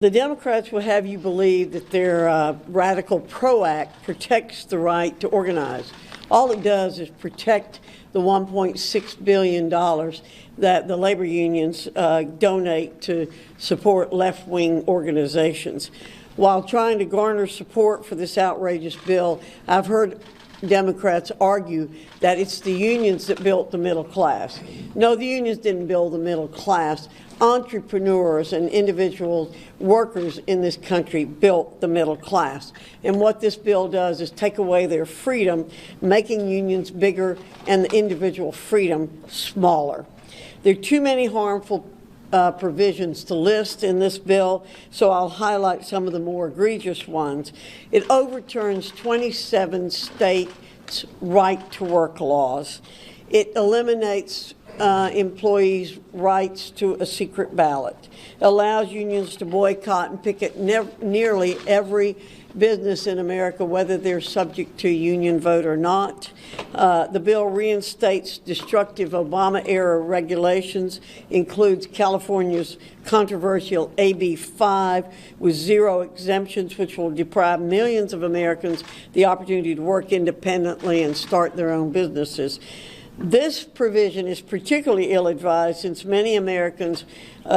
The Democrats will have you believe that their Radical PRO Act protects the right to organize. All it does is protect the $1.6 billion that the labor unions donate to support left-wing organizations. While trying to garner support for this outrageous bill, I've heard Democrats argue that it's the unions that built the middle class. No, the unions didn't build the middle class. Entrepreneurs and individual workers in this country built the middle class. And what this bill does is take away their freedom, making unions bigger and the individual freedom smaller. There are too many harmful provisions to list in this bill, so I'll highlight some of the more egregious ones. It overturns 27 states' right-to-work laws. It eliminates employees' rights to a secret ballot. It allows unions to boycott and picket nearly every business in America, whether they're subject to a union vote or not. The bill reinstates destructive Obama-era regulations, includes California's controversial AB 5 with 0 exemptions, which will deprive millions of Americans the opportunity to work independently and start their own businesses. This provision is particularly ill-advised since many Americans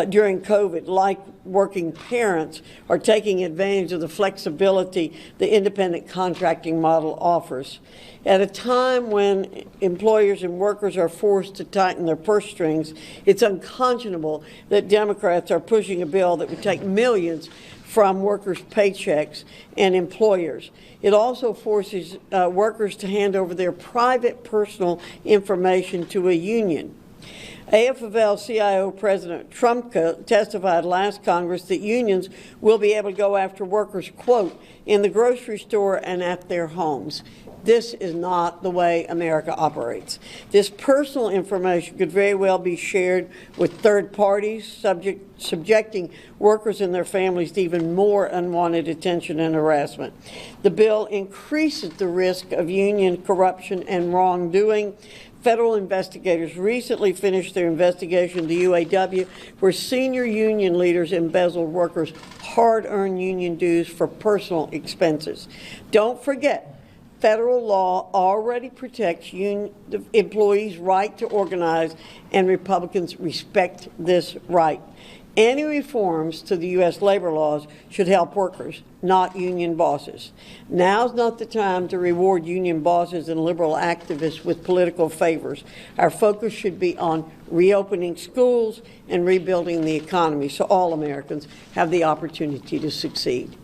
during COVID, like working parents, are taking advantage of the flexibility the independent contracting model offers. At a time when employers and workers are forced to tighten their purse strings, it's unconscionable that Democrats are pushing a bill that would take millions from workers' paychecks and employers. It also forces workers to hand over their private personal information to a union. AFL-CIO President Trumka testified last Congress that unions will be able to go after workers, quote, in the grocery store and at their homes. This is not the way America operates. This personal information could very well be shared with third parties, subjecting workers and their families to even more unwanted attention and harassment. The bill increases the risk of union corruption and wrongdoing. Federal investigators recently finished their investigation of the UAW, where senior union leaders embezzled workers' hard-earned union dues for personal expenses. Don't forget, federal law already protects employees' right to organize, and Republicans respect this right. Any reforms to the U.S. labor laws should help workers, not union bosses. Now's not the time to reward union bosses and liberal activists with political favors. Our focus should be on reopening schools and rebuilding the economy so all Americans have the opportunity to succeed.